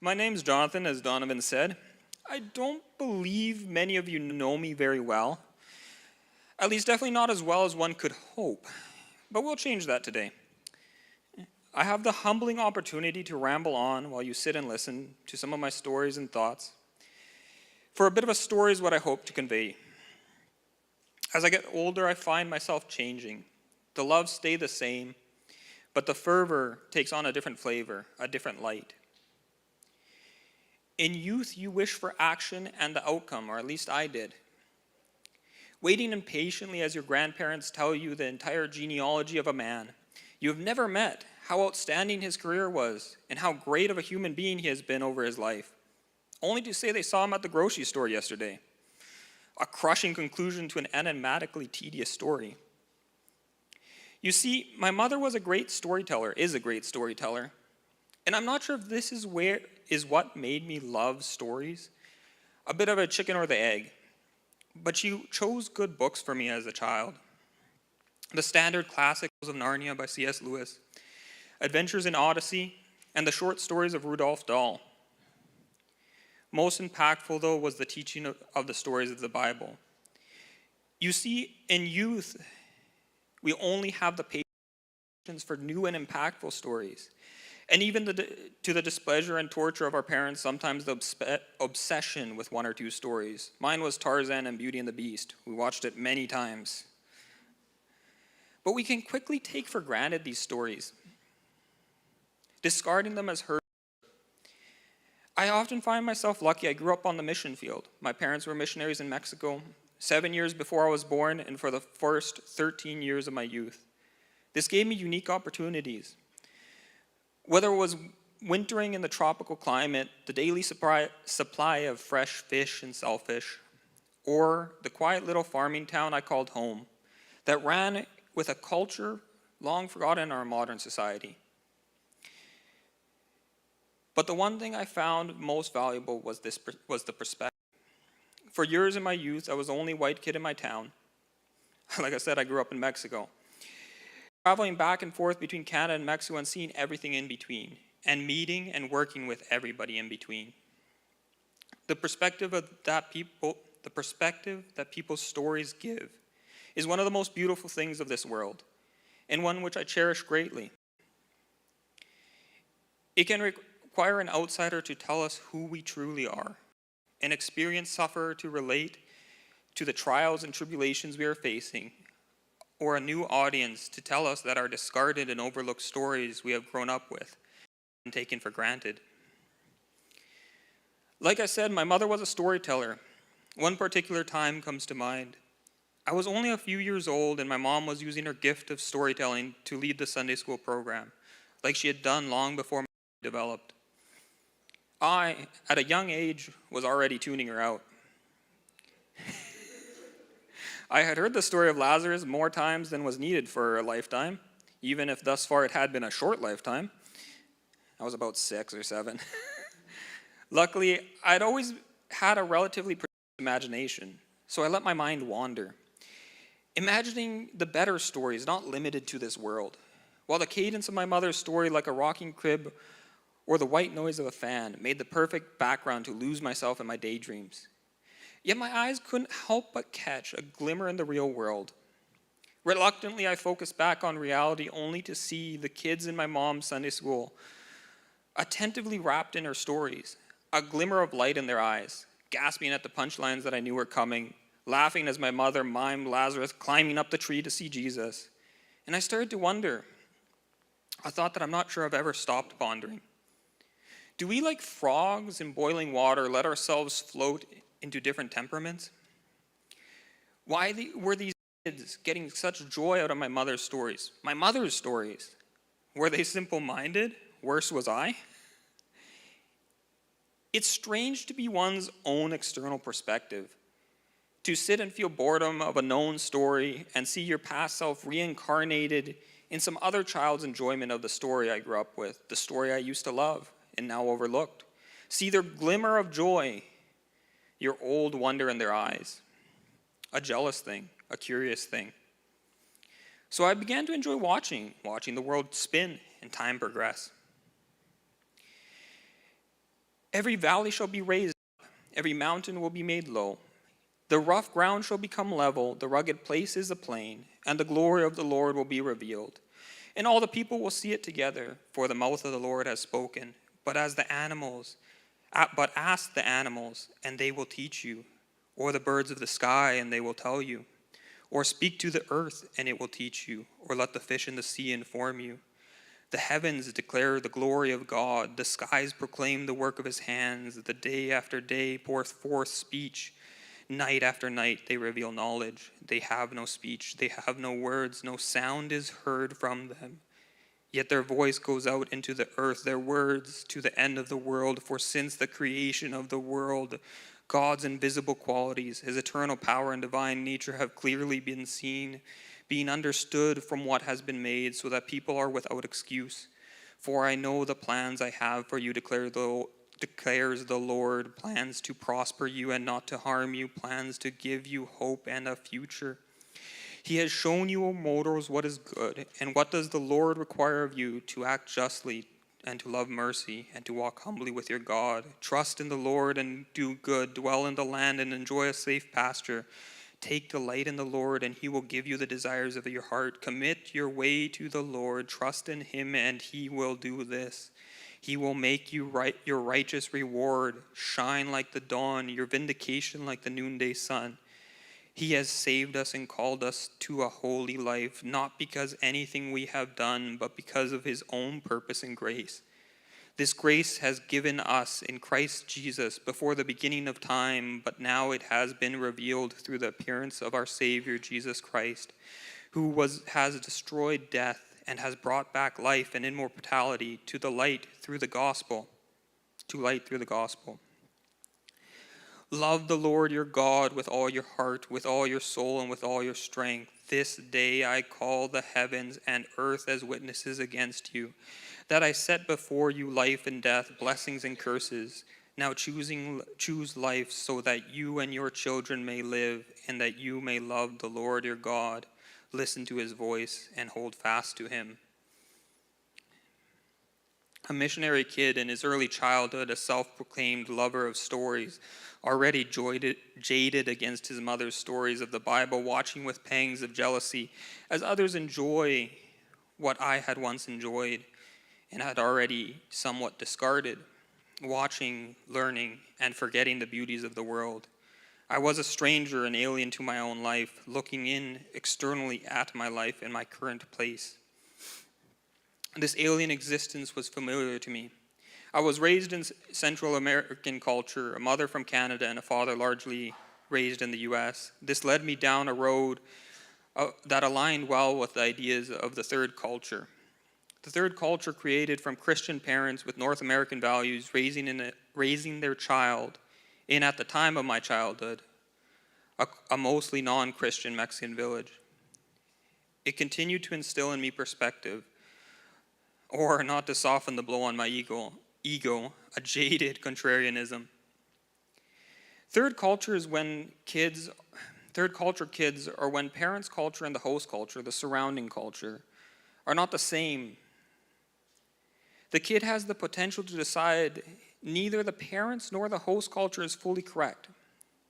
My name's Jonathan, as Donovan said. I don't believe many of you know me very well. At least definitely not as well as one could hope. But we'll change that today. I have the humbling opportunity to ramble on while you sit and listen to some of my stories and thoughts. For a bit of a story is what I hope to convey. As I get older, I find myself changing. The loves stay the same, but the fervor takes on a different flavor, a different light. In youth, you wish for action and the outcome, or at least I did. Waiting impatiently as your grandparents tell you the entire genealogy of a man you have never met, how outstanding his career was, and how great of a human being he has been over his life, only to say they saw him at the grocery store yesterday. A crushing conclusion to an enigmatically tedious story. You see, my mother was a great storyteller, is a great storyteller, and I'm not sure if this is what made me love stories. A bit of a chicken or the egg. But she chose good books for me as a child. The standard classics of Narnia by C.S. Lewis, Adventures in Odyssey, and the short stories of Rudolf Dahl. Most impactful, though, was the teaching of the stories of the Bible. You see, in youth, we only have the patience for new and impactful stories. And even to the displeasure and torture of our parents, sometimes the obsession with one or two stories. Mine was Tarzan and Beauty and the Beast. We watched it many times. But we can quickly take for granted these stories, discarding them as heard. I often find myself lucky. I grew up on the mission field. My parents were missionaries in Mexico 7 years before I was born and for the first 13 years of my youth. This gave me unique opportunities. Whether it was wintering in the tropical climate, the daily supply of fresh fish and shellfish, or the quiet little farming town I called home that ran with a culture long forgotten in our modern society. But the one thing I found most valuable was the perspective. For years in my youth, I was the only white kid in my town. Like I said, I grew up in Mexico. Traveling back and forth between Canada and Mexico and seeing everything in between, and meeting and working with everybody in between. The perspective that people's stories give is one of the most beautiful things of this world, and one which I cherish greatly. It can require an outsider to tell us who we truly are, an experienced sufferer to relate to the trials and tribulations we are facing, or a new audience to tell us that our discarded and overlooked stories we have grown up with and taken for granted. Like I said, my mother was a storyteller. One particular time comes to mind. I was only a few years old and my mom was using her gift of storytelling to lead the Sunday school program, like she had done long before my developed. I, at a young age, was already tuning her out. I had heard the story of Lazarus more times than was needed for a lifetime, even if thus far it had been a short lifetime. I was about 6 or 7. Luckily, I'd always had a relatively productive imagination, so I let my mind wander, imagining the better stories not limited to this world, while the cadence of my mother's story, like a rocking crib or the white noise of a fan, made the perfect background to lose myself in my daydreams. Yet my eyes couldn't help but catch a glimmer in the real world. Reluctantly, I focused back on reality only to see the kids in my mom's Sunday school attentively wrapped in her stories, a glimmer of light in their eyes, gasping at the punchlines that I knew were coming, laughing as my mother mimed Lazarus climbing up the tree to see Jesus. And I started to wonder, a thought that I'm not sure I've ever stopped pondering. Do we, like frogs in boiling water, let ourselves float into different temperaments? Why were these kids getting such joy out of my mother's stories? My mother's stories. Were they simple-minded? Worse was I? It's strange to be one's own external perspective, to sit and feel boredom of a known story and see your past self reincarnated in some other child's enjoyment of the story I grew up with, the story I used to love and now overlooked. See their glimmer of joy, your old wonder in their eyes. A jealous thing, a curious thing. So I began to enjoy watching the world spin and time progress. Every valley shall be raised up, every mountain will be made low. The rough ground shall become level, the rugged places a plain, and the glory of the Lord will be revealed. And all the people will see it together, for the mouth of the Lord has spoken. But ask the animals, and they will teach you, or the birds of the sky, and they will tell you. Or speak to the earth, and it will teach you, or let the fish in the sea inform you. The heavens declare the glory of God, the skies proclaim the work of his hands. The day after day pours forth speech, night after night they reveal knowledge. They have no speech, they have no words, no sound is heard from them. Yet their voice goes out into the earth, their words to the end of the world. For since the creation of the world, God's invisible qualities, his eternal power and divine nature have clearly been seen, being understood from what has been made, so that people are without excuse. For I know the plans I have for you, declares the Lord, plans to prosper you and not to harm you, plans to give you hope and a future. He has shown you, O mortals, what is good, and what does the Lord require of you? To act justly, and to love mercy, and to walk humbly with your God. Trust in the Lord and do good, dwell in the land and enjoy a safe pasture. Take delight in the Lord, and he will give you the desires of your heart. Commit your way to the Lord, trust in him, and he will do this. He will make you your righteous reward shine like the dawn, your vindication like the noonday sun. He has saved us and called us to a holy life, not because anything we have done, but because of his own purpose and grace. This grace has given us in Christ Jesus before the beginning of time, but now it has been revealed through the appearance of our Savior Jesus Christ, who has destroyed death and has brought back life and immortality to light through the gospel. Love the Lord your God with all your heart, with all your soul, and with all your strength. This day I call the heavens and earth as witnesses against you, that I set before you life and death, blessings and curses. Now choose life, so that you and your children may live, and that you may love the Lord your God, listen to his voice, and hold fast to him. A missionary kid in his early childhood, a self-proclaimed lover of stories, already jaded against his mother's stories of the Bible, watching with pangs of jealousy as others enjoy what I had once enjoyed and had already somewhat discarded, watching, learning, and forgetting the beauties of the world. I was a stranger and alien to my own life, looking in externally at my life and my current place. This alien existence was familiar to me. I was raised in Central American culture, a mother from Canada and a father largely raised in the U.S. This led me down a road that aligned well with the ideas of the third culture. The third culture, created from Christian parents with North American values, raising their child in, at the time of my childhood, a mostly non-Christian Mexican village. It continued to instill in me perspective, or, not to soften the blow on my ego, a jaded contrarianism. Third culture kids are when parents' culture and the host culture, the surrounding culture, are not the same. The kid has the potential to decide neither the parents nor the host culture is fully correct.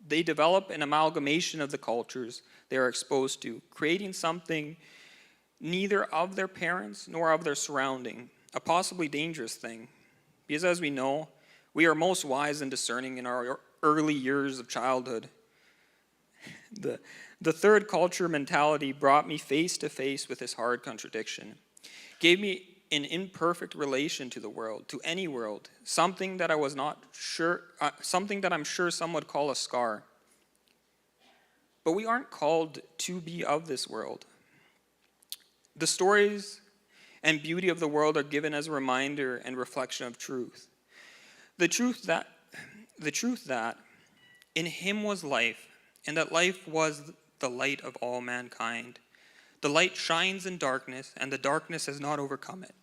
They develop an amalgamation of the cultures they are exposed to, creating something neither of their parents nor of their surrounding, a possibly dangerous thing. Because as we know, we are most wise and discerning in our early years of childhood. The third culture mentality brought me face to face with this hard contradiction, gave me an imperfect relation to the world, to any world, something that I'm sure some would call a scar. But we aren't called to be of this world. The stories and beauty of the world are given as a reminder and reflection of truth. The truth that in him was life, and that life was the light of all mankind. The light shines in darkness, and the darkness has not overcome it.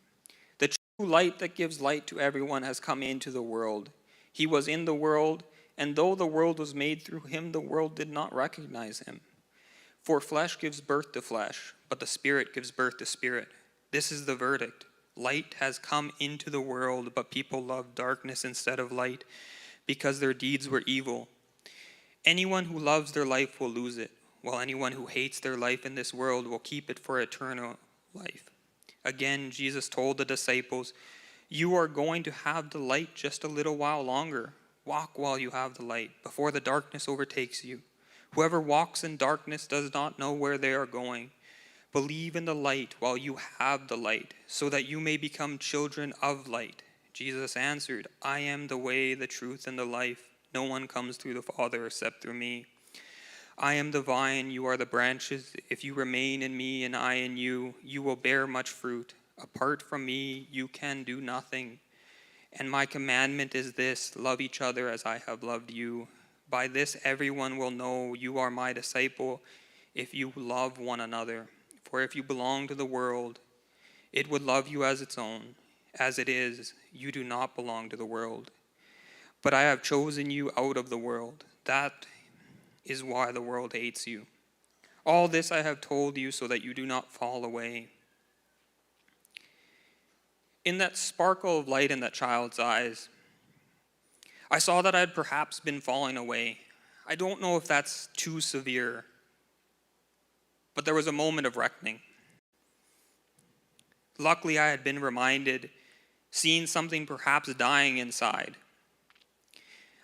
The true light that gives light to everyone has come into the world. He was in the world, and though the world was made through him, the world did not recognize him. For flesh gives birth to flesh, but the Spirit gives birth to spirit. This is the verdict. Light has come into the world, but people love darkness instead of light because their deeds were evil. Anyone who loves their life will lose it, while anyone who hates their life in this world will keep it for eternal life. Again, Jesus told the disciples, "You are going to have the light just a little while longer. Walk while you have the light, before the darkness overtakes you. Whoever walks in darkness does not know where they are going. Believe in the light while you have the light, so that you may become children of light." Jesus answered, "I am the way, the truth, and the life. No one comes to the Father except through me. I am the vine, you are the branches. If you remain in me and I in you, you will bear much fruit. Apart from me, you can do nothing. And my commandment is this: love each other as I have loved you. By this everyone will know you are my disciple, if you love one another. For if you belong to the world, it would love you as its own. As it is, you do not belong to the world. But I have chosen you out of the world. That is why the world hates you. All this I have told you so that you do not fall away." In that sparkle of light in that child's eyes, I saw that I had perhaps been falling away. I don't know if that's too severe, but there was a moment of reckoning. Luckily, I had been reminded, seeing something perhaps dying inside.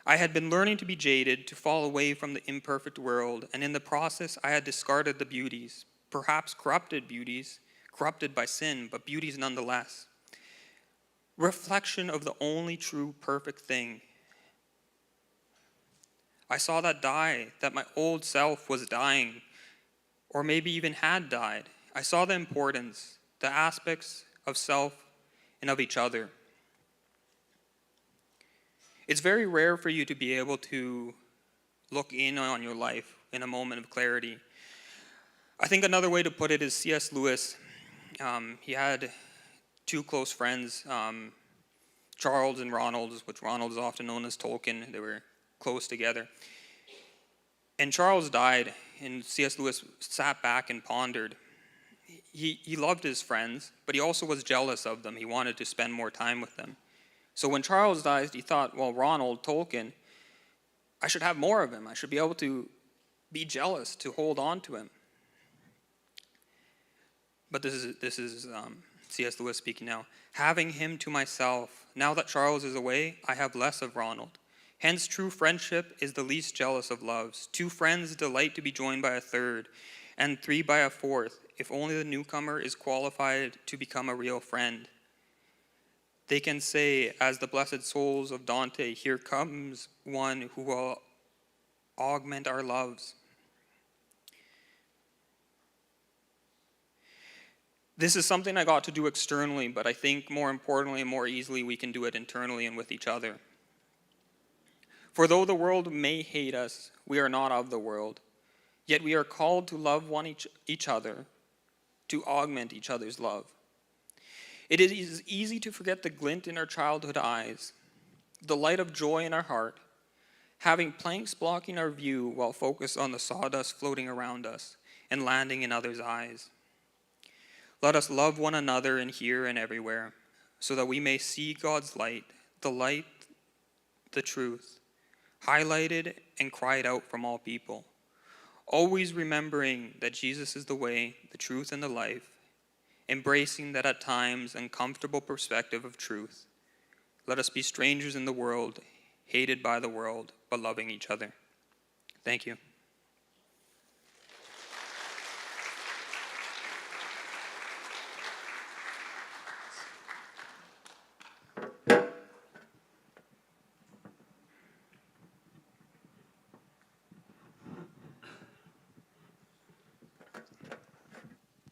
I had been learning to be jaded, to fall away from the imperfect world, and in the process I had discarded the beauties, perhaps corrupted beauties, corrupted by sin, but beauties nonetheless. Reflection of the only true perfect thing. I saw that die, that my old self was dying, or maybe even had died. I saw the importance, the aspects of self and of each other. It's very rare for you to be able to look in on your life in a moment of clarity. I think another way to put it is C.S. Lewis. He had two close friends, Charles and Ronald, which Ronald is often known as Tolkien. They were close together. And Charles died, and C.S. Lewis sat back and pondered. He loved his friends, but he also was jealous of them. He wanted to spend more time with them. So when Charles died, he thought, well, Ronald, Tolkien, I should have more of him. I should be able to be jealous, to hold on to him. But this is C.S. Lewis speaking now. "Having him to myself, now that Charles is away, I have less of Ronald. Hence true friendship is the least jealous of loves. Two friends delight to be joined by a third, and three by a fourth, if only the newcomer is qualified to become a real friend. They can say, as the blessed souls of Dante, here comes one who will augment our loves." This is something I got to do externally, but I think more importantly and more easily we can do it internally and with each other. For though the world may hate us, we are not of the world. Yet we are called to love each other, to augment each other's love. It is easy to forget the glint in our childhood eyes, the light of joy in our heart, having planks blocking our view while focused on the sawdust floating around us and landing in others' eyes. Let us love one another in here and everywhere, so that we may see God's light, the truth, highlighted and cried out from all people, always remembering that Jesus is the way, the truth, and the life, embracing that at times uncomfortable perspective of truth. Let us be strangers in the world, hated by the world, but loving each other. Thank you.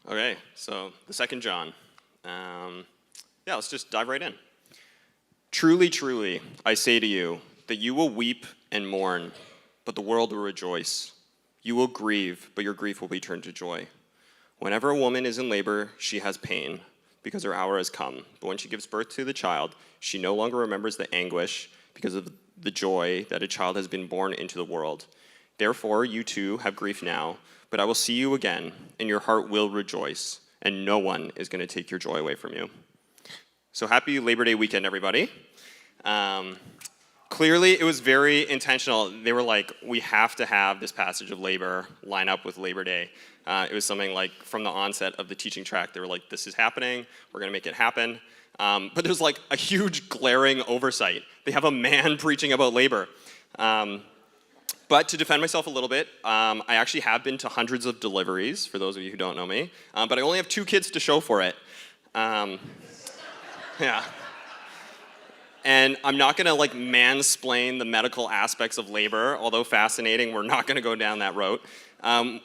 Okay, so the second John. Let's just dive right in. Truly, truly, I say to you that you will weep and mourn, but the world will rejoice. You will grieve, but your grief will be turned to joy. Whenever a woman is in labor, she has pain, because her hour has come. But when she gives birth to the child, she no longer remembers the anguish because of the joy that a child has been born into the world. Therefore, you too have grief now, but I will see you again, and your heart will rejoice, and no one is going to take your joy away from you. So happy Labor Day weekend, everybody. Clearly, it was very intentional. They were like, we have to have this passage of labor line up with Labor Day. It was something like from the onset of the teaching track, they were like, this is happening, we're gonna make it happen. But there's like a huge glaring oversight. They have a man preaching about labor. But to defend myself a little bit, I actually have been to hundreds of deliveries, for those of you who don't know me, but I only have 2 kids to show for it. Yeah. And I'm not gonna like mansplain the medical aspects of labor, although fascinating, we're not gonna go down that road.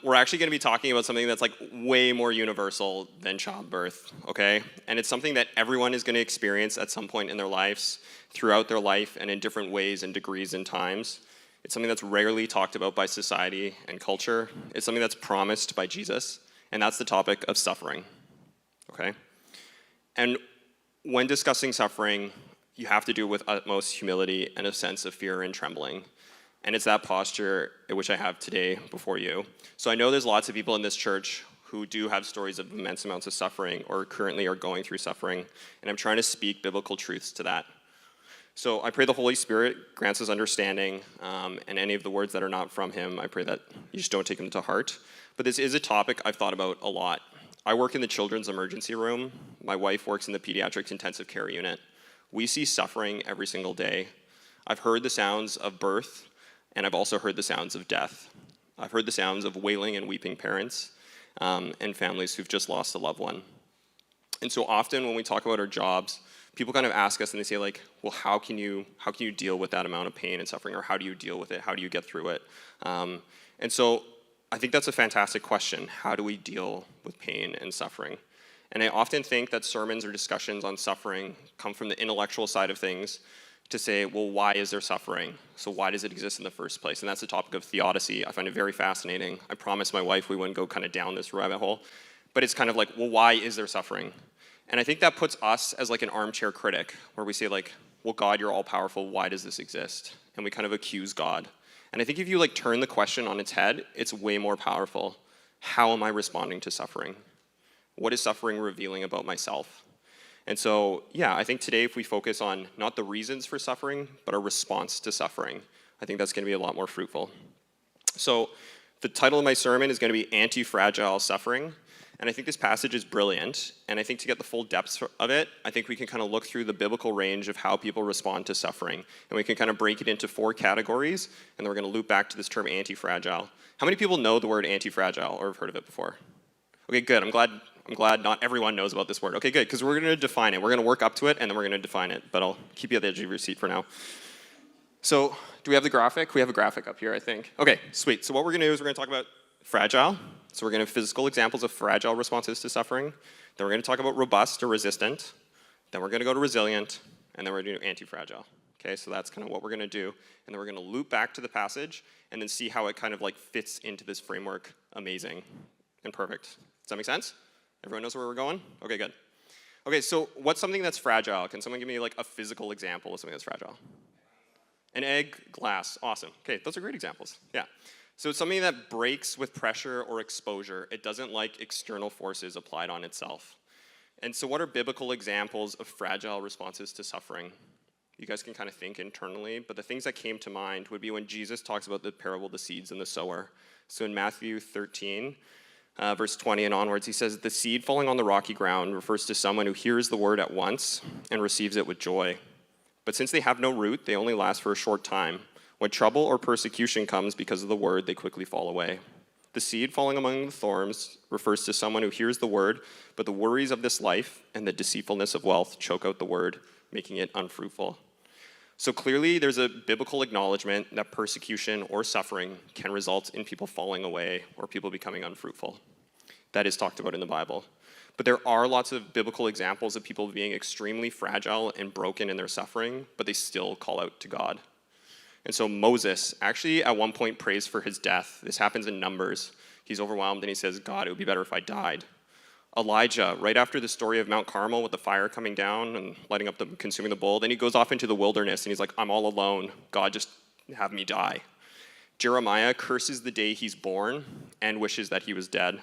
We're actually gonna be talking about something that's like way more universal than childbirth, okay? And it's something that everyone is gonna experience at some point in their lives, throughout their life, and in different ways and degrees and times. It's something that's rarely talked about by society and culture. It's something that's promised by Jesus, and that's the topic of suffering, okay? And when discussing suffering, you have to do it with utmost humility and a sense of fear and trembling. And it's that posture which I have today before you. So I know there's lots of people in this church who do have stories of immense amounts of suffering or currently are going through suffering, and I'm trying to speak biblical truths to that. So I pray the Holy Spirit grants us understanding, and any of the words that are not from him, I pray that you just don't take them to heart. But this is a topic I've thought about a lot. I work in the children's emergency room. My wife works in the pediatrics intensive care unit. We see suffering every single day. I've heard the sounds of birth, and I've also heard the sounds of death. I've heard the sounds of wailing and weeping parents, and families who've just lost a loved one. And so often when we talk about our jobs, people kind of ask us and they say like, well, how can you deal with that amount of pain and suffering, or how do you deal with it? How do you get through it? And so I think that's a fantastic question. How do we deal with pain and suffering? And I often think that sermons or discussions on suffering come from the intellectual side of things to say, well, why is there suffering? So why does it exist in the first place? And that's the topic of theodicy. I find it very fascinating. I promised my wife we wouldn't go kind of down this rabbit hole. But it's kind of like, well, why is there suffering? And I think that puts us as like an armchair critic, where we say like, well, God, you're all powerful. Why does this exist? And we kind of accuse God. And I think if you like turn the question on its head, it's way more powerful. How am I responding to suffering? What is suffering revealing about myself? And so, yeah, I think today if we focus on not the reasons for suffering, but our response to suffering, I think that's going to be a lot more fruitful. So the title of my sermon is going to be Anti-Fragile Suffering. And I think this passage is brilliant. And I think to get the full depth of it, I think we can kind of look through the biblical range of how people respond to suffering. And we can kind of break it into 4 categories. And then we're going to loop back to this term anti-fragile. How many people know the word anti-fragile or have heard of it before? Okay, good. I'm glad not everyone knows about this word. Okay, good, because we're going to define it. We're going to work up to it, and then we're going to define it. But I'll keep you at the edge of your seat for now. So do we have the graphic? We have a graphic up here, I think. Okay, sweet. So what we're going to do is we're going to talk about fragile. So we're going to have physical examples of fragile responses to suffering. Then we're going to talk about robust or resistant. Then we're going to go to resilient. And then we're going to do anti-fragile. Okay, so that's kind of what we're going to do. And then we're going to loop back to the passage and then see how it kind of like fits into this framework. Amazing and perfect. Does that make sense? Everyone knows where we're going? Okay, good. Okay, so what's something that's fragile? Can someone give me like a physical example of something that's fragile? An egg, glass. Awesome. Okay, those are great examples. Yeah. So it's something that breaks with pressure or exposure. It doesn't like external forces applied on itself. And so what are biblical examples of fragile responses to suffering? You guys can kind of think internally, but the things that came to mind would be when Jesus talks about the parable of the seeds and the sower. So in Matthew 13, verse 20 and onwards, he says, the seed falling on the rocky ground refers to someone who hears the word at once and receives it with joy. But since they have no root, they only last for a short time. When trouble or persecution comes because of the word, they quickly fall away. The seed falling among the thorns refers to someone who hears the word, but the worries of this life and the deceitfulness of wealth choke out the word, making it unfruitful. So clearly, there's a biblical acknowledgement that persecution or suffering can result in people falling away or people becoming unfruitful. That is talked about in the Bible. But there are lots of biblical examples of people being extremely fragile and broken in their suffering, but they still call out to God. And so Moses actually at one point prays for his death. This happens in Numbers. He's overwhelmed and he says, God, it would be better if I died. Elijah, right after the story of Mount Carmel with the fire coming down and lighting up consuming the bull, then he goes off into the wilderness and he's like, I'm all alone. God, just have me die. Jeremiah curses the day he's born and wishes that he was dead.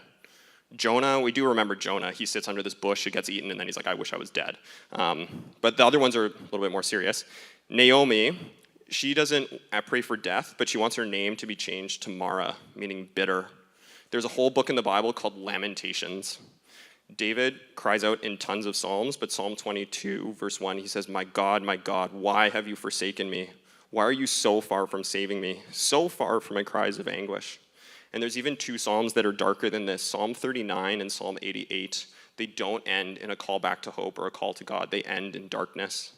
Jonah, we do remember Jonah. He sits under this bush, he gets eaten, and then he's like, I wish I was dead. But the other ones are a little bit more serious. Naomi, she doesn't pray for death, but she wants her name to be changed to Mara, meaning bitter. There's a whole book in the Bible called Lamentations. David cries out in tons of Psalms, but Psalm 22, verse 1, he says, my God, why have you forsaken me? Why are you so far from saving me, so far from my cries of anguish? And there's even 2 Psalms that are darker than this, Psalm 39 and Psalm 88. They don't end in a call back to hope or a call to God. They end in darkness.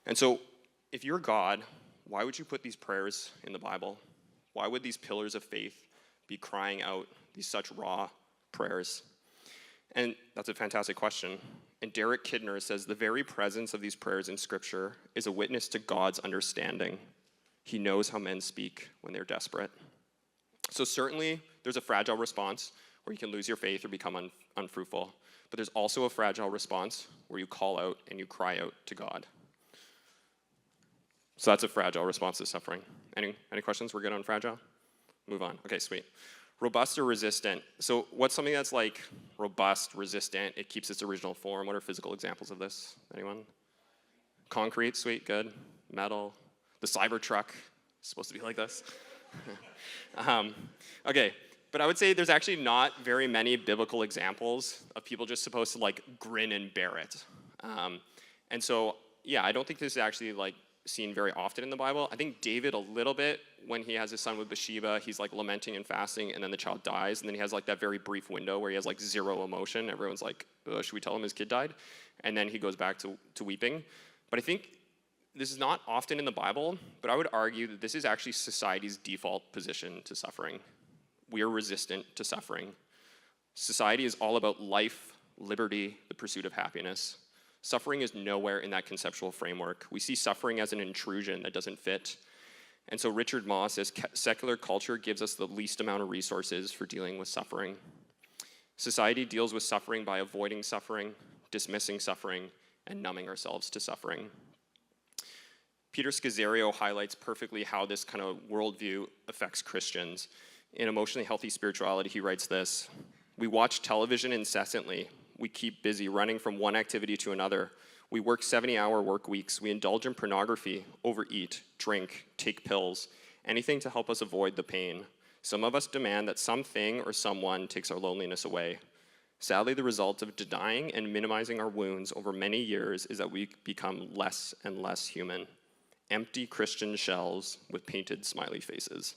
And so if you're God, why would you put these prayers in the Bible? Why would these pillars of faith be crying out these such raw prayers? And that's a fantastic question. And Derek Kidner says the very presence of these prayers in Scripture is a witness to God's understanding. He knows how men speak when they're desperate. So certainly there's a fragile response where you can lose your faith or become unfruitful. But there's also a fragile response where you call out and you cry out to God. So that's a fragile response to suffering. Any questions? We're good on fragile? Move on. Okay, sweet. Robust or resistant? So what's something that's like robust, resistant, it keeps its original form? What are physical examples of this? Anyone? Concrete, sweet, good. Metal. The Cybertruck is supposed to be like this. Okay, but I would say there's actually not very many biblical examples of people just supposed to like grin and bear it. And so, yeah, I don't think this is actually like seen very often in the Bible. I think David a little bit, when he has his son with Bathsheba, he's like lamenting and fasting, and then the child dies, and then he has like that very brief window where he has like zero emotion. Everyone's like, should we tell him his kid died? And then he goes back to weeping. But I think this is not often in the Bible, but I would argue that this is actually society's default position to suffering. We are resistant to suffering. Society is all about life, liberty, the pursuit of happiness. Suffering is nowhere in that conceptual framework. We see suffering as an intrusion that doesn't fit. And so Richard Moss says, secular culture gives us the least amount of resources for dealing with suffering. Society deals with suffering by avoiding suffering, dismissing suffering, and numbing ourselves to suffering. Peter Scazzaro highlights perfectly how this kind of worldview affects Christians. In Emotionally Healthy Spirituality, he writes this: we watch television incessantly. We keep busy running from one activity to another. We work 70-hour work weeks. We indulge in pornography, overeat, drink, take pills, anything to help us avoid the pain. Some of us demand that something or someone takes our loneliness away. Sadly, the result of denying and minimizing our wounds over many years is that we become less and less human. Empty Christian shells with painted smiley faces.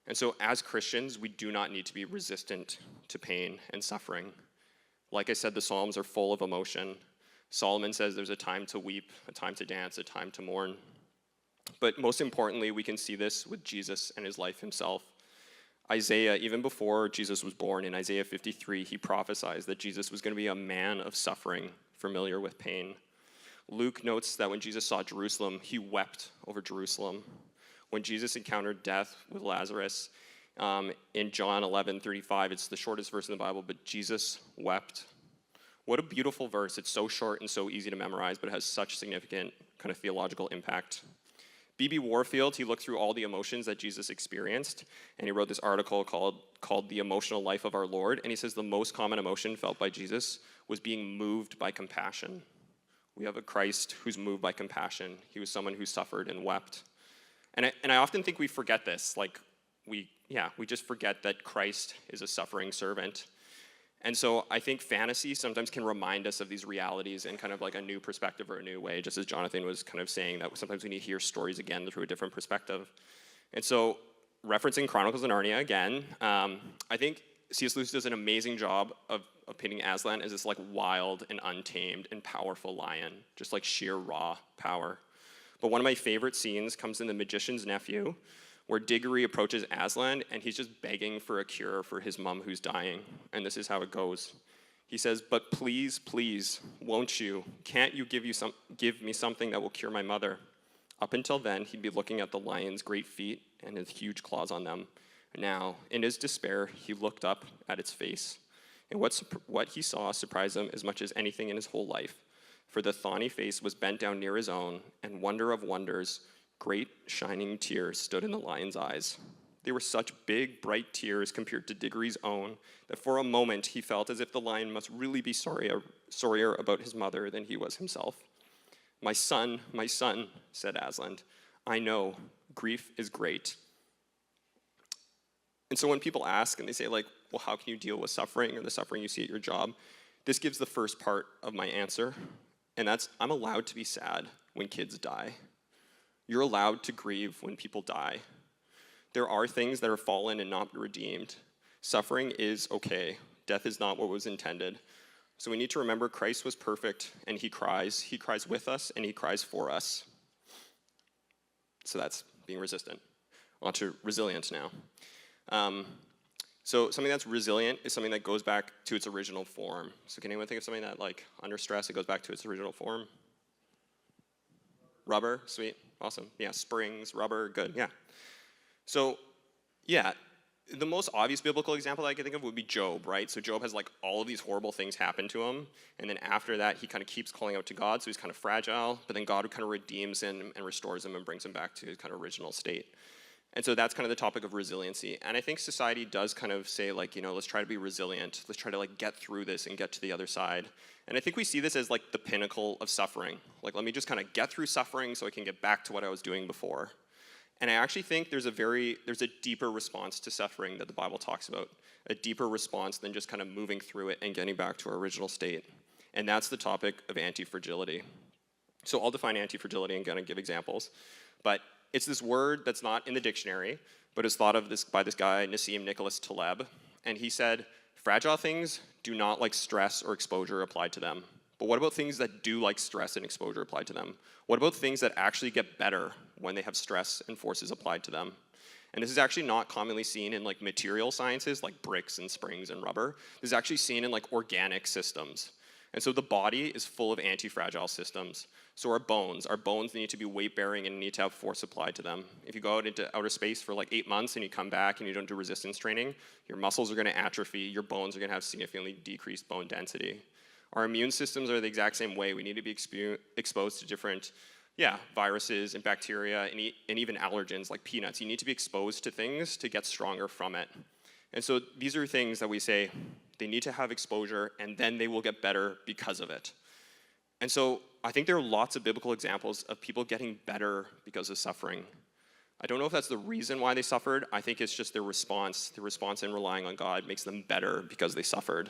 And so as Christians, we do not need to be resistant to pain and suffering. Like I said, the Psalms are full of emotion. Solomon says there's a time to weep, a time to dance, a time to mourn. But most importantly, we can see this with Jesus and his life himself. Isaiah, even before Jesus was born, in Isaiah 53, he prophesies that Jesus was going to be a man of suffering, familiar with pain. Luke notes that when Jesus saw Jerusalem, he wept over Jerusalem. When Jesus encountered death with Lazarus, in John 11:35, it's the shortest verse in the Bible, but Jesus wept. What a beautiful verse. It's so short and so easy to memorize, but it has such significant kind of theological impact. B.B. Warfield, he looked through all the emotions that Jesus experienced, and he wrote this article called The Emotional Life of Our Lord, and he says the most common emotion felt by Jesus was being moved by compassion. We have a Christ who's moved by compassion. He was someone who suffered and wept. And I often think we forget this. Like, we just forget that Christ is a suffering servant. And so I think fantasy sometimes can remind us of these realities in kind of like a new perspective or a new way, just as Jonathan was kind of saying, that sometimes we need to hear stories again through a different perspective. And so referencing Chronicles of Narnia again, I think C.S. Lewis does an amazing job of painting Aslan as this like wild and untamed and powerful lion, just like sheer raw power. But one of my favorite scenes comes in The Magician's Nephew, where Diggory approaches Aslan and he's just begging for a cure for his mom who's dying. And this is how it goes. He says, "But please, please, won't you? Can't you give me something that will cure my mother?" Up until then, he'd be looking at the lion's great feet and his huge claws on them. Now, in his despair, he looked up at its face. And what he saw surprised him as much as anything in his whole life. For the thorny face was bent down near his own, and wonder of wonders, great shining tears stood in the lion's eyes. They were such big, bright tears compared to Diggory's own that for a moment he felt as if the lion must really be sorrier about his mother than he was himself. My son, said Aslan. I know, grief is great. And so when people ask and they say like, well, how can you deal with suffering or the suffering you see at your job? This gives the first part of my answer, and that's I'm allowed to be sad when kids die. You're allowed to grieve when people die. There are things that are fallen and not redeemed. Suffering is okay. Death is not what was intended. So we need to remember Christ was perfect, and he cries. He cries with us, and he cries for us. So that's being resistant. On to resilient now. So something that's resilient is something that goes back to its original form. So can anyone think of something that, like, under stress, it goes back to its original form? Rubber, sweet, awesome. Yeah, springs, rubber, good, yeah. So, yeah, the most obvious biblical example that I can think of would be Job, right? So Job has like all of these horrible things happen to him, and then after that, he kind of keeps calling out to God, so he's kind of fragile, but then God kind of redeems him and restores him and brings him back to his kind of original state. And so that's kind of the topic of resiliency. And I think society does kind of say like, you know, let's try to be resilient. Let's try to like get through this and get to the other side. And I think we see this as like the pinnacle of suffering. Like, let me just kind of get through suffering so I can get back to what I was doing before. And I actually think there's a deeper response to suffering that the Bible talks about. A deeper response than just kind of moving through it and getting back to our original state. And that's the topic of anti-fragility. So I'll define anti-fragility and kind of give examples. But it's this word that's not in the dictionary, but is thought of by this guy, Nassim Nicholas Taleb. And he said, fragile things do not like stress or exposure applied to them. But what about things that do like stress and exposure applied to them? What about things that actually get better when they have stress and forces applied to them? And this is actually not commonly seen in like material sciences like bricks and springs and rubber. This is actually seen in like organic systems. And so the body is full of anti-fragile systems. So our bones need to be weight-bearing and need to have force applied to them. If you go out into outer space for like 8 months and you come back and you don't do resistance training, your muscles are going to atrophy, your bones are going to have significantly decreased bone density. Our immune systems are the exact same way. We need to be exposed to different viruses and bacteria and even allergens like peanuts. You need to be exposed to things to get stronger from it. And so these are things that we say they need to have exposure and then they will get better because of it. And so I think there are lots of biblical examples of people getting better because of suffering. I don't know if that's the reason why they suffered. I think it's just their response. Their response in relying on God makes them better because they suffered.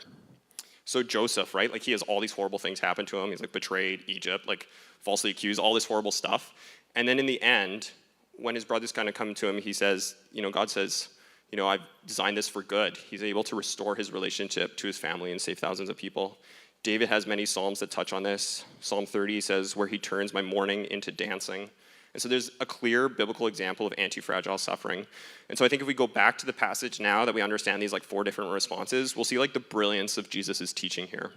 So Joseph, right? Like he has all these horrible things happen to him. He's like betrayed, Egypt, like falsely accused, all this horrible stuff. And then in the end, when his brothers kind of come to him, he says, God says, I've designed this for good. He's able to restore his relationship to his family and save thousands of people. David has many psalms that touch on this. Psalm 30 says, where he turns my mourning into dancing. And so there's a clear biblical example of anti-fragile suffering. And so I think if we go back to the passage now that we understand these like 4 different responses, we'll see like the brilliance of Jesus' teaching here.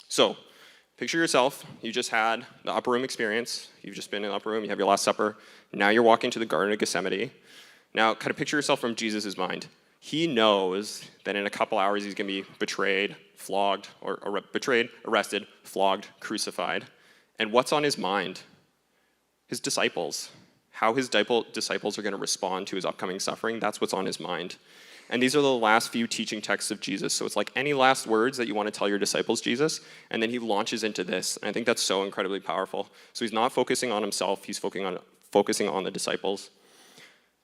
So picture yourself, you just had the upper room experience. You've just been in the upper room, you have your Last Supper. Now you're walking to the Garden of Gethsemane. Now kind of picture yourself from Jesus' mind. He knows that in a couple hours he's going to be betrayed, flogged, arrested, flogged, crucified. And what's on his mind? His disciples. How his disciples are going to respond to his upcoming suffering, that's what's on his mind. And these are the last few teaching texts of Jesus. So it's like any last words that you want to tell your disciples, Jesus, and then he launches into this. And I think that's so incredibly powerful. So he's not focusing on himself, he's focusing on the disciples.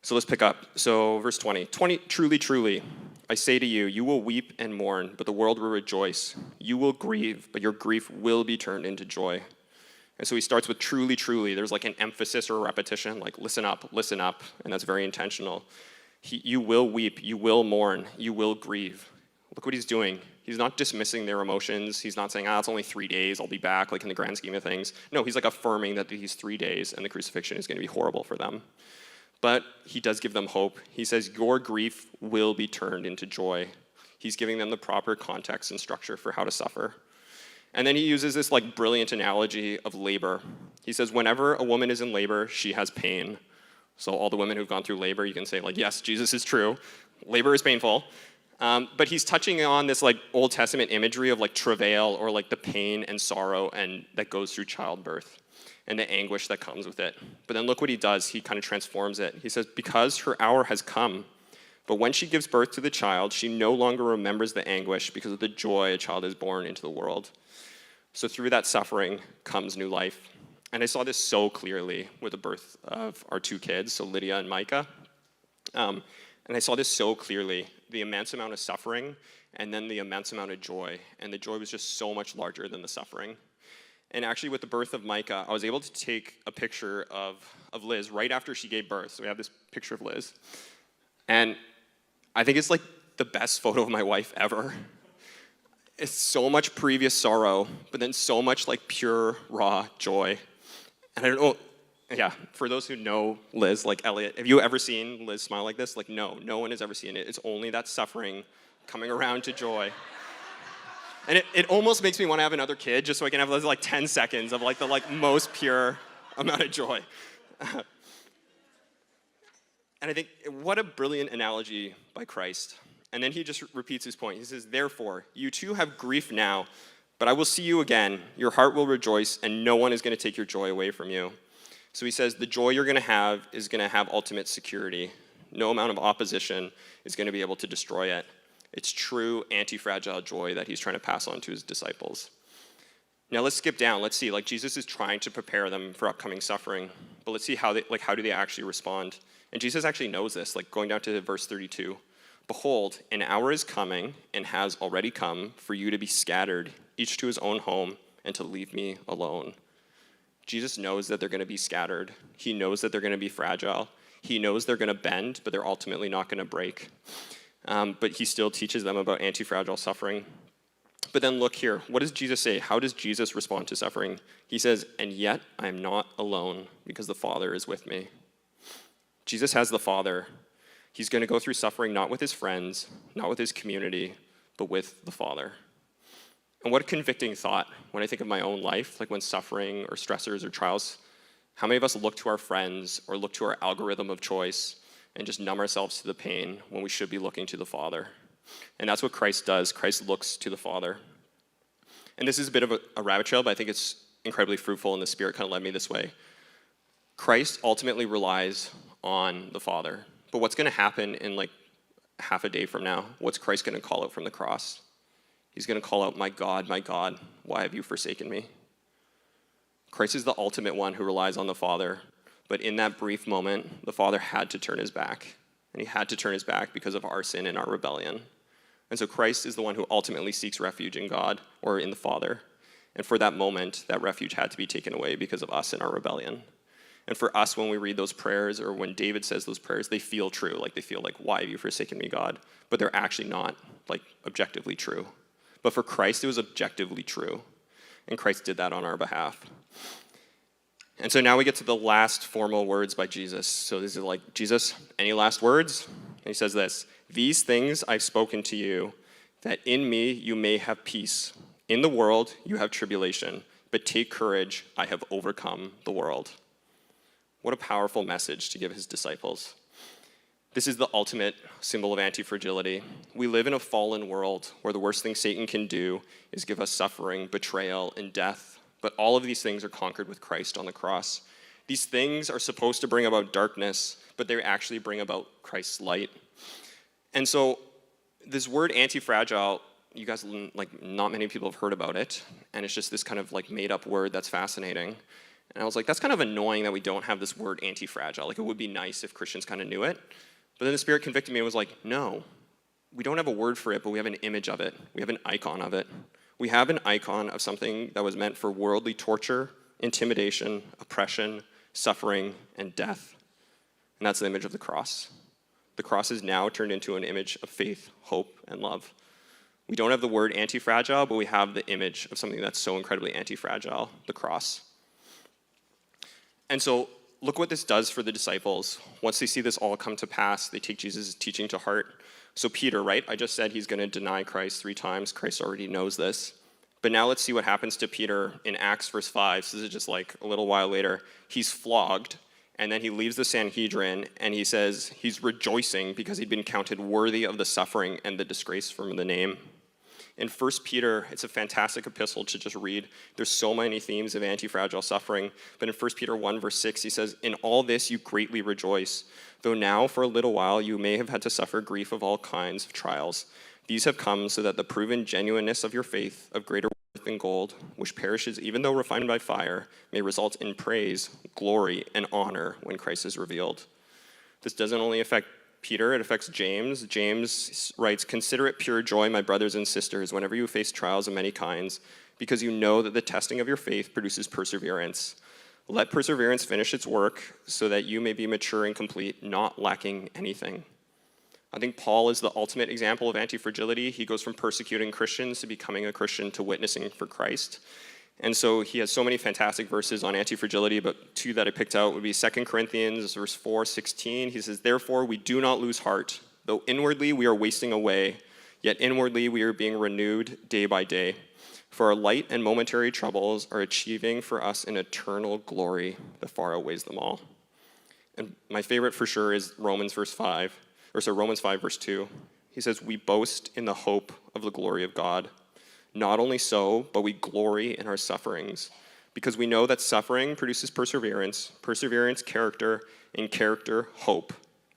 So let's pick up. So verse 20. Truly, truly, I say to you, you will weep and mourn, but the world will rejoice. You will grieve, but your grief will be turned into joy. And so he starts with truly, truly. There's like an emphasis or a repetition, like listen up, and that's very intentional. You will weep, you will mourn, you will grieve. Look what he's doing. He's not dismissing their emotions. He's not saying, it's only 3 days, I'll be back, like in the grand scheme of things. No, he's like affirming that these 3 days and the crucifixion is going to be horrible for them. But he does give them hope. He says, your grief will be turned into joy. He's giving them the proper context and structure for how to suffer. And then he uses this like brilliant analogy of labor. He says, whenever a woman is in labor, she has pain. So all the women who've gone through labor, you can say like, yes, Jesus is true. Labor is painful. But he's touching on this like Old Testament imagery of like travail or like the pain and sorrow and that goes through childbirth. and the anguish that comes with it. But then look what he does. He kind of transforms it. He says, because her hour has come, but when she gives birth to the child, she no longer remembers the anguish because of the joy a child is born into the world. So through that suffering comes new life. And I saw this so clearly with the birth of our two kids, so Lydia and Micah. And I saw this so clearly, the immense amount of suffering and then the immense amount of joy. And the joy was just so much larger than the suffering. And actually with the birth of Micah, I was able to take a picture of Liz right after she gave birth. So we have this picture of Liz. And I think it's like the best photo of my wife ever. It's so much previous sorrow, but then so much like pure, raw joy. And I don't know, yeah, for those who know Liz, like Elliot, have you ever seen Liz smile like this? Like, no one has ever seen it. It's only that suffering coming around to joy. And it almost makes me want to have another kid just so I can have like 10 seconds of like the like most pure amount of joy. And I think, what a brilliant analogy by Christ. And then he just repeats his point. He says, therefore, you too have grief now, but I will see you again. Your heart will rejoice, and no one is going to take your joy away from you. So he says, the joy you're going to have is going to have ultimate security. No amount of opposition is going to be able to destroy it. It's true anti-fragile joy that he's trying to pass on to his disciples. Now let's skip down. Let's see, like Jesus is trying to prepare them for upcoming suffering, but let's see how do they actually respond. And Jesus actually knows this, like going down to verse 32. Behold, an hour is coming and has already come for you to be scattered, each to his own home, and to leave me alone. Jesus knows that they're going to be scattered. He knows that they're going to be fragile. He knows they're going to bend, but they're ultimately not going to break. But he still teaches them about anti-fragile suffering. But then look here. What does Jesus say? How does Jesus respond to suffering? He says, and yet I am not alone because the Father is with me. Jesus has the Father. He's going to go through suffering not with his friends, not with his community, but with the Father. And what a convicting thought when I think of my own life, like when suffering or stressors or trials, how many of us look to our friends or look to our algorithm of choice and just numb ourselves to the pain when we should be looking to the Father? And that's what Christ does. Christ looks to the Father. And this is a bit of a rabbit trail, but I think it's incredibly fruitful, and the Spirit kind of led me this way. Christ ultimately relies on the Father. But what's going to happen in like half a day from now? What's Christ going to call out from the cross? He's going to call out, my God, why have you forsaken me? Christ is the ultimate one who relies on the Father. But in that brief moment, the Father had to turn his back. And he had to turn his back because of our sin and our rebellion. And so Christ is the one who ultimately seeks refuge in God or in the Father. And for that moment, that refuge had to be taken away because of us and our rebellion. And for us, when we read those prayers, or when David says those prayers, they feel true. Like they feel like, why have you forsaken me, God? But they're actually not like objectively true. But for Christ, it was objectively true. And Christ did that on our behalf. And so now we get to the last formal words by Jesus. So this is like, Jesus, any last words? And he says this, these things I've spoken to you, that in me you may have peace. In the world you have tribulation, but take courage, I have overcome the world. What a powerful message to give his disciples. This is the ultimate symbol of anti-fragility. We live in a fallen world where the worst thing Satan can do is give us suffering, betrayal, and death. But all of these things are conquered with Christ on the cross. These things are supposed to bring about darkness, but they actually bring about Christ's light. And so this word anti-fragile, you guys, like, not many people have heard about it. And it's just this kind of like made up word that's fascinating. And I was like, that's kind of annoying that we don't have this word anti-fragile. Like, it would be nice if Christians kind of knew it. But then the Spirit convicted me and was like, no, we don't have a word for it, but we have an image of it. We have an icon of it. We have an icon of something that was meant for worldly torture, intimidation, oppression, suffering, and death. And that's the image of the cross. The cross is now turned into an image of faith, hope, and love. We don't have the word anti-fragile, but we have the image of something that's so incredibly anti-fragile, the cross. And so look what this does for the disciples. Once they see this all come to pass, they take Jesus' teaching to heart. So Peter, right? I just said he's going to deny Christ 3 times. Christ already knows this. But now let's see what happens to Peter in Acts verse 5. So this is just like a little while later. He's flogged, and then he leaves the Sanhedrin, and he says he's rejoicing because he'd been counted worthy of the suffering and the disgrace from the name. In 1 Peter, it's a fantastic epistle to just read. There's so many themes of anti-fragile suffering. But in 1 Peter 1, verse 6, he says, "In all this you greatly rejoice, though now for a little while you may have had to suffer grief of all kinds of trials. These have come so that the proven genuineness of your faith, of greater worth than gold, which perishes even though refined by fire, may result in praise, glory, and honor when Christ is revealed." This doesn't only affect Peter, it affects James. James writes, "Consider it pure joy, my brothers and sisters, whenever you face trials of many kinds, because you know that the testing of your faith produces perseverance. Let perseverance finish its work, so that you may be mature and complete, not lacking anything." I think Paul is the ultimate example of anti-fragility. He goes from persecuting Christians to becoming a Christian to witnessing for Christ. And so he has so many fantastic verses on anti-fragility, but two that I picked out would be 2 Corinthians verse 4:16. He says, "Therefore we do not lose heart, though inwardly we are wasting away, yet inwardly we are being renewed day by day. For our light and momentary troubles are achieving for us an eternal glory that far outweighs them all." And my favorite for sure is Romans 5 verse 2. He says, "We boast in the hope of the glory of God. Not only so, but we glory in our sufferings, because we know that suffering produces perseverance, perseverance, character, and character, hope.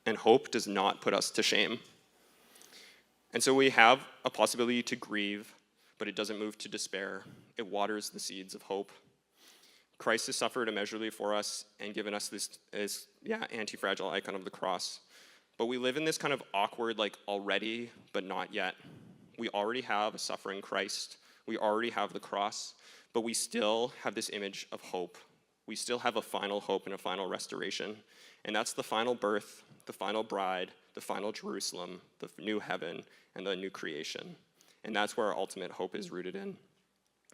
And hope does not put us to shame." And so we have a possibility to grieve, but it doesn't move to despair. It waters the seeds of hope. Christ has suffered immeasurably for us and given us this anti-fragile icon of the cross. But we live in this kind of awkward, like already, but not yet. We already have a suffering Christ. We already have the cross, but we still have this image of hope. We still have a final hope and a final restoration. And that's the final birth, the final bride, the final Jerusalem, the new heaven, and the new creation. And that's where our ultimate hope is rooted in.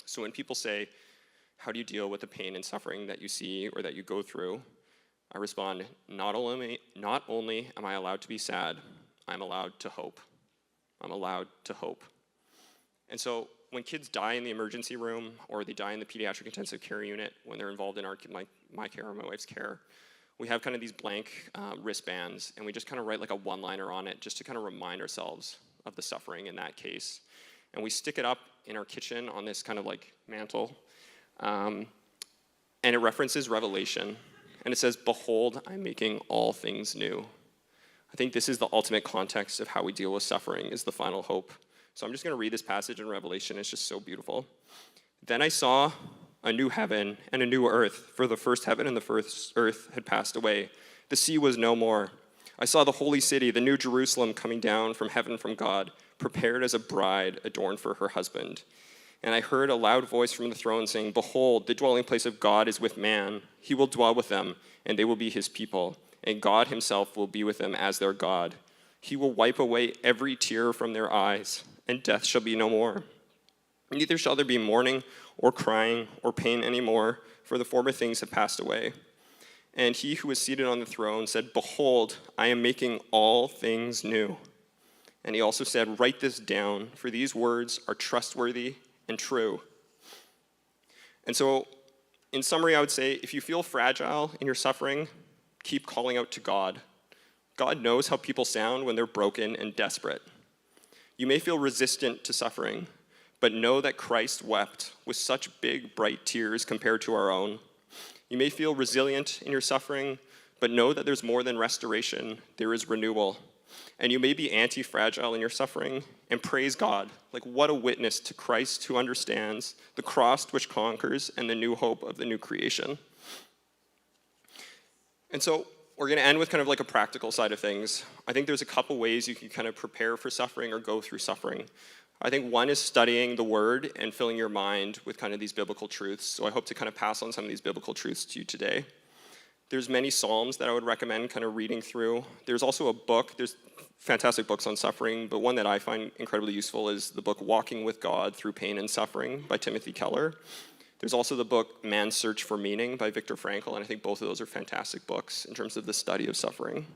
So when people say, "How do you deal with the pain and suffering that you see or that you go through?" I respond, not only am I allowed to be sad, I'm allowed to hope. I'm allowed to hope. And so when kids die in the emergency room or they die in the pediatric intensive care unit, when they're involved in my care or my wife's care, we have kind of these blank wristbands, and we just kind of write like a one-liner on it just to kind of remind ourselves of the suffering in that case. And we stick it up in our kitchen on this kind of like mantle, and it references Revelation. And it says, "Behold, I'm making all things new." I think this is the ultimate context of how we deal with suffering, is the final hope. So I'm just going to read this passage in Revelation. It's just so beautiful. "Then I saw a new heaven and a new earth, for the first heaven and the first earth had passed away. The sea was no more. I saw the holy city, the new Jerusalem, coming down from heaven from God, prepared as a bride adorned for her husband. And I heard a loud voice from the throne saying, 'Behold, the dwelling place of God is with man. He will dwell with them, and they will be his people. And God himself will be with them as their God. He will wipe away every tear from their eyes, and death shall be no more. Neither shall there be mourning or crying or pain anymore, for the former things have passed away.' And he who was seated on the throne said, 'Behold, I am making all things new.' And he also said, 'Write this down, for these words are trustworthy and true.'" And so, in summary, I would say, if you feel fragile in your suffering, keep calling out to God. God knows how people sound when they're broken and desperate. You may feel resistant to suffering, but know that Christ wept with such big, bright tears compared to our own. You may feel resilient in your suffering, but know that there's more than restoration, there is renewal. And you may be anti-fragile in your suffering, and praise God. Like, what a witness to Christ who understands, the cross which conquers, and the new hope of the new creation. And so we're going to end with kind of like a practical side of things. I think there's a couple ways you can kind of prepare for suffering or go through suffering. I think one is studying the word and filling your mind with kind of these biblical truths. So I hope to kind of pass on some of these biblical truths to you today. There's many Psalms that I would recommend kind of reading through. There's also a book, there's fantastic books on suffering, but one that I find incredibly useful is the book Walking with God Through Pain and Suffering by Timothy Keller. There's also the book Man's Search for Meaning by Viktor Frankl, and I think both of those are fantastic books in terms of the study of suffering.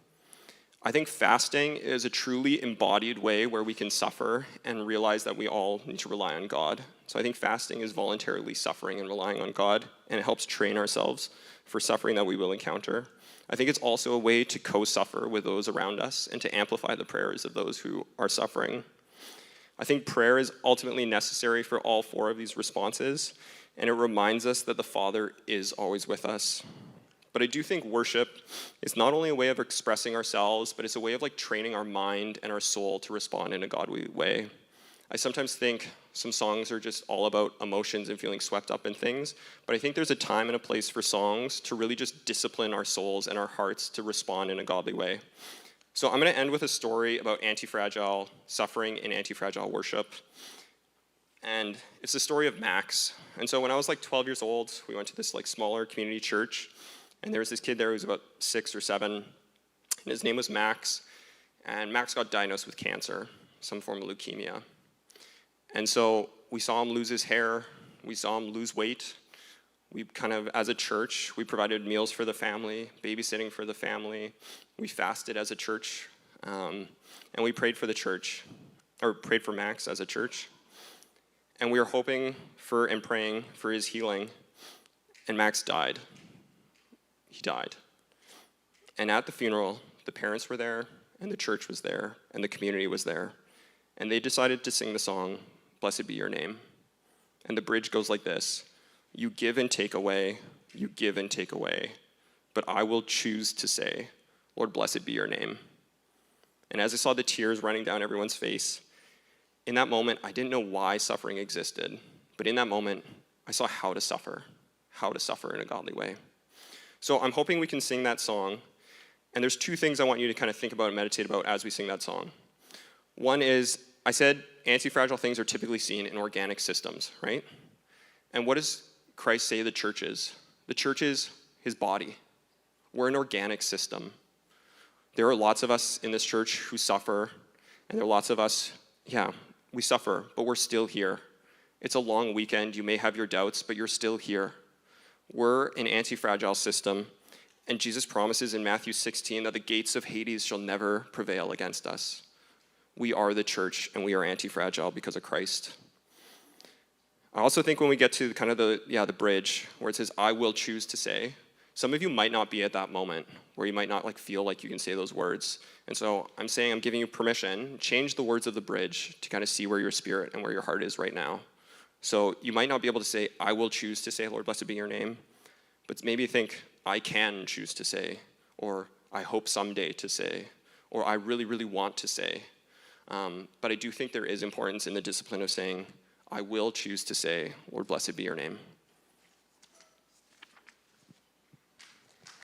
I think fasting is a truly embodied way where we can suffer and realize that we all need to rely on God. So I think fasting is voluntarily suffering and relying on God, and it helps train ourselves for suffering that we will encounter. I think it's also a way to co-suffer with those around us and to amplify the prayers of those who are suffering. I think prayer is ultimately necessary for all four of these responses, and it reminds us that the Father is always with us. But I do think worship is not only a way of expressing ourselves, but it's a way of training our mind and our soul to respond in a godly way. I sometimes think some songs are just all about emotions and feeling swept up in things, but I think there's a time and a place for songs to really just discipline our souls and our hearts to respond in a godly way. So I'm going to end with a story about anti-fragile suffering and anti-fragile worship. And it's the story of Max. And so when I was 12 years old, we went to this smaller community church, and there was this kid there who was about 6 or 7, and his name was Max. And Max got diagnosed with cancer, some form of leukemia. And so we saw him lose his hair, we saw him lose weight. We as a church, we provided meals for the family, babysitting for the family. We fasted as a church, and we prayed for the church, or prayed for Max as a church. And we were hoping for and praying for his healing, and Max died. He died. And at the funeral, the parents were there, and the church was there, and the community was there. And they decided to sing the song, "Blessed Be Your Name." And the bridge goes like this: "You give and take away, you give and take away, but I will choose to say, Lord, blessed be your name." And as I saw the tears running down everyone's face, in that moment, I didn't know why suffering existed, but in that moment, I saw how to suffer in a godly way. So I'm hoping we can sing that song, and there's 2 things I want you to think about and meditate about as we sing that song. One is, I said anti-fragile things are typically seen in organic systems, right? And what does Christ say the church is? The church is his body. We're an organic system. There are lots of us in this church who suffer, and there are lots of us, we suffer, but we're still here. It's a long weekend. You may have your doubts, but you're still here. We're an anti-fragile system, and Jesus promises in Matthew 16 that the gates of Hades shall never prevail against us. We are the church, and we are anti-fragile because of Christ. I also think when we get to the bridge where it says, "I will choose to say," some of you might not be at that moment where you might not feel like you can say those words. And so I'm saying, I'm giving you permission, change the words of the bridge to see where your spirit and where your heart is right now. So you might not be able to say, "I will choose to say, Lord, blessed be your name," but maybe think, "I can choose to say," or "I hope someday to say," or "I really, really want to say." But I do think there is importance in the discipline of saying, "I will choose to say, Lord, blessed be your name."